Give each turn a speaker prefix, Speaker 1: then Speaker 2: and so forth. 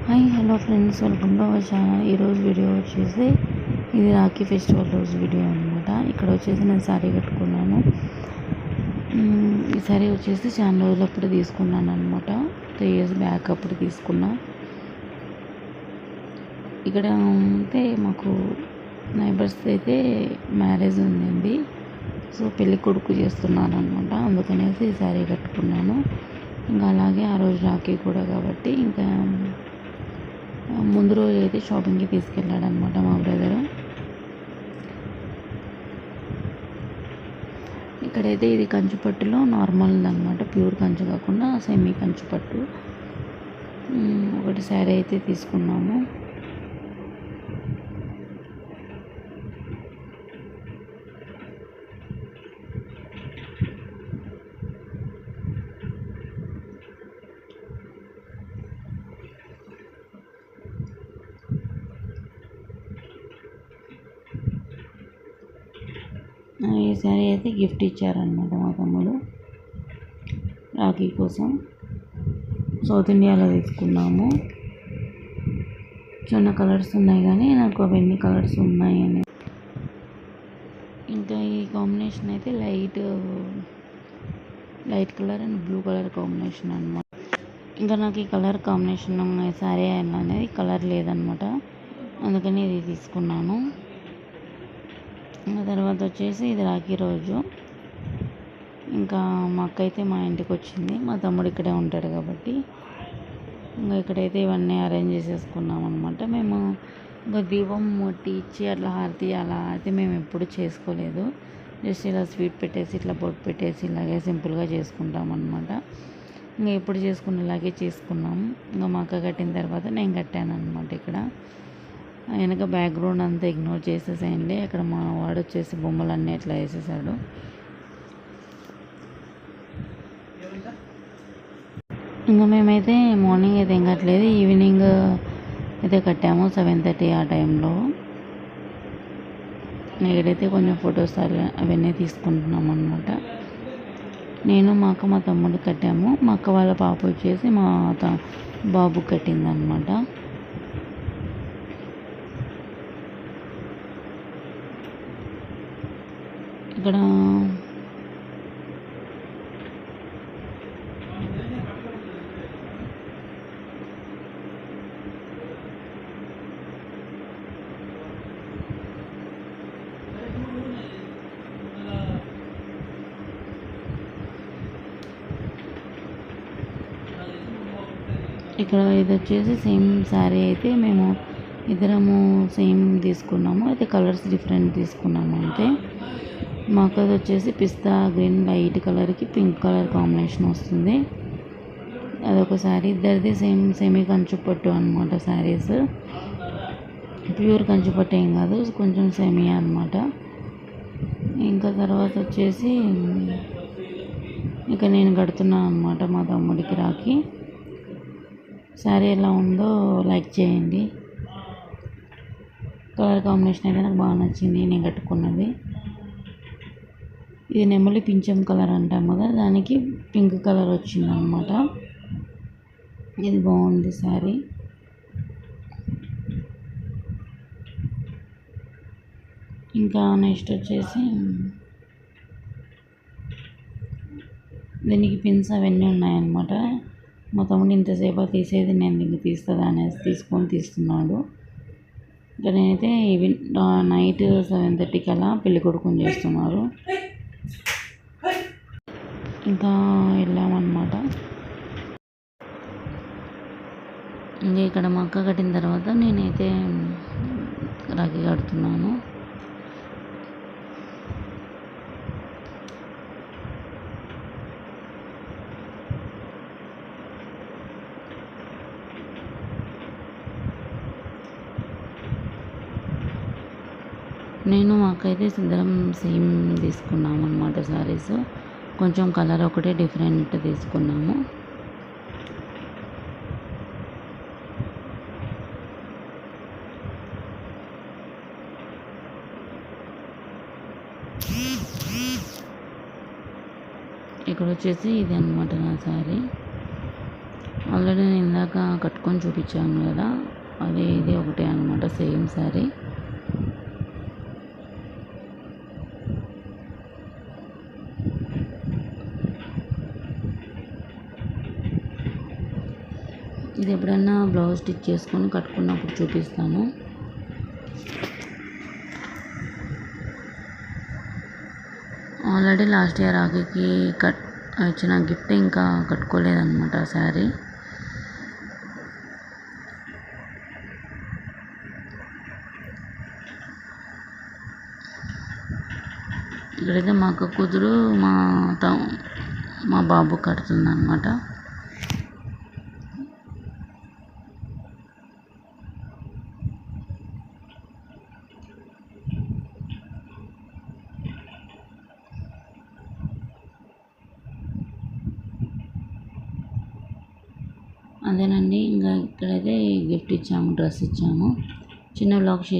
Speaker 1: Hi hello friends, welcome to our channel. ఈరోజు video వచ్చేసి ఇది రాఖీ ఫెస్టివల్ రోజు వీడియో అనమాట. ఇక్కడ వచ్చేసి నేను శారీ కట్టుకున్నాను. ఈ శారీ వచ్చేసి చాలా రోజులు అప్పుడు తీసుకున్నాను అనమాట. 3 years బ్యాక్ అప్పుడు తీసుకున్నా. ఇక్కడ అయితే మాకు నైబర్స్ అయితే మ్యారేజ్ ఉందండి. సో పెళ్ళి కొడుకు చేస్తున్నారు అనమాట. అందుకనేసి ఈ శారీ కట్టుకున్నాను. ఇంకా అలాగే ఆ రోజు రాఖీ కూడా కాబట్టి ఇంకా ముందు రోజు అయితే షాపింగ్కి తీసుకెళ్ళాడు అనమాట మా బ్రదరు. ఇక్కడైతే ఇది కంచుపట్టులో నార్మల్ అనమాట, ప్యూర్ కంచు కాకుండా సెమీ కంచుపట్టు ఒకటి శారీ అయితే తీసుకున్నాము. ఈ శారీ అయితే గిఫ్ట్ ఇచ్చారనమాట మా తమ్ముడు రాఖీ కోసం. సౌత్ ఇండియాలో తీసుకున్నాము. చిన్న కలర్స్ ఉన్నాయి కానీ నాకు అవన్నీ కలర్స్ ఉన్నాయి అని. ఇంకా ఈ కాంబినేషన్ అయితే light colour and blue colour combination అనమాట. ఇంకా నాకు ఈ కలర్ కాంబినేషన్ శారీ అనేది కలర్ లేదనమాట, అందుకని ఇది తీసుకున్నాను. తర్వాత వచ్చేసి ఇది రాఖీ రోజు ఇంకా మా అక్క అయితే మా ఇంటికి వచ్చింది. మా తమ్ముడు ఇక్కడే ఉంటాడు కాబట్టి ఇంకా ఇక్కడైతే ఇవన్నీ అరేంజ్ చేసేసుకున్నాం అనమాట. మేము ఇంకా దీపం ముట్టి ఇచ్చి అట్లా హారతి అలా అయితే మేము ఎప్పుడు చేసుకోలేదు. జస్ట్ ఇలా స్వీట్ పెట్టేసి ఇట్లా బొట్టు పెట్టేసి ఇలాగే సింపుల్గా చేసుకుంటాం అనమాట. ఇంకా ఎప్పుడు చేసుకునేలాగే చేసుకున్నాము. ఇంకా మా అక్క కట్టిన తర్వాత నేను కట్టాను అనమాట. ఇక్కడ వెనక బ్యాక్గ్రౌండ్ అంతా ఇగ్నోర్ చేసేసేయండి. అక్కడ మా వాడు వచ్చేసి బొమ్మలన్నీ అట్లా వేసేసాడు. ఇంకా మేమైతే మార్నింగ్ అయితే ఏం కట్టలేదు, ఈవినింగ్ అయితే కట్టాము 7:30 ఆ టైంలో. ఇక్కడైతే కొంచెం ఫొటోస్ అవన్నీ తీసుకుంటున్నాం అనమాట. నేను మా అక్క మా తమ్ముడు కట్టాము. మా అక్క వాళ్ళ పాప వచ్చేసి మా బాబు కట్టిందనమాట. ఇక్కడ ఇది వచ్చేసి సేమ్ శారీ అయితే మేము ఇద్దరము సేమ్ తీసుకున్నాము. అయితే కలర్స్ డిఫరెంట్ తీసుకున్నాము. అంటే మాకు అది వచ్చేసి పిస్తా గ్రీన్ లైట్ కలర్కి పింక్ కలర్ కాంబినేషన్ వస్తుంది. అదొక శారీ. ఇద్దరిది సెమీ కంచుపట్టు అనమాట శారీస్. ప్యూర్ కంచుపట్టు ఏం కాదు, కొంచెం సెమీ అనమాట. ఇంకా తర్వాత వచ్చేసి ఇక నేను కడుతున్నాను అనమాట మా తమ్ముడికి రాఖీ. శారీ ఎలా ఉందో లైక్ చేయండి. కలర్ కాంబినేషన్ అయితే నాకు బాగా నచ్చింది నేను కట్టుకున్నది. ఇది నెమలి పింఛం కలర్ అంటాం కదా, దానికి పింక్ కలర్ వచ్చింది అనమాట. ఇది బాగుంది శారీ. ఇంకా నెక్స్ట్ వచ్చేసి దీనికి పిన్స్ అవన్నీ ఉన్నాయన్నమాట. మా తమ్ముడు ఇంతసేపు తీసేది నేను దీనికి తీస్తుందా అనేసి తీస్తున్నాడు. ఇంకా నేనైతే నైట్ 7:30కి అలా పెళ్ళి కొడుకుని చేస్తున్నారు. ఇంకా వెళ్ళామన్నమాట. ఇంకా ఇక్కడ మా అక్క కట్టిన తర్వాత నేనైతే రాఖీ కడుతున్నాను. నేను మా అక్క అయితే ఇద్దరం సేమ్ తీసుకున్నాము అన్నమాట శారీస్. కొంచెం కలర్ ఒకటే డిఫరెంట్ తీసుకున్నాము. ఇక్కడ వచ్చేసి ఇది అనమాట నా శారీ. ఆల్రెడీ నేను ఇందాక కట్టుకొని చూపించాను కదా, అది ఇది ఒకటే అనమాట, సేమ్ శారీ. ఇది ఎప్పుడైనా బ్లౌజ్ స్టిచ్ చేసుకొని కట్టుకున్నప్పుడు చూపిస్తాను. ఆల్రెడీ లాస్ట్ ఇయర్ రాఖీకి ఇచ్చిన గిఫ్ట్ ఇంకా కట్టుకోలేదన్నమాట ఆ శారీ. ఇక్కడైతే మా అక్క కూతురు మా బాబు కడుతుంది అనమాట. అదేనండి, ఇంకా ఇక్కడైతే గిఫ్ట్ ఇచ్చాము, డ్రెస్ ఇచ్చాము. చిన్న బ్లాగ్ షేర్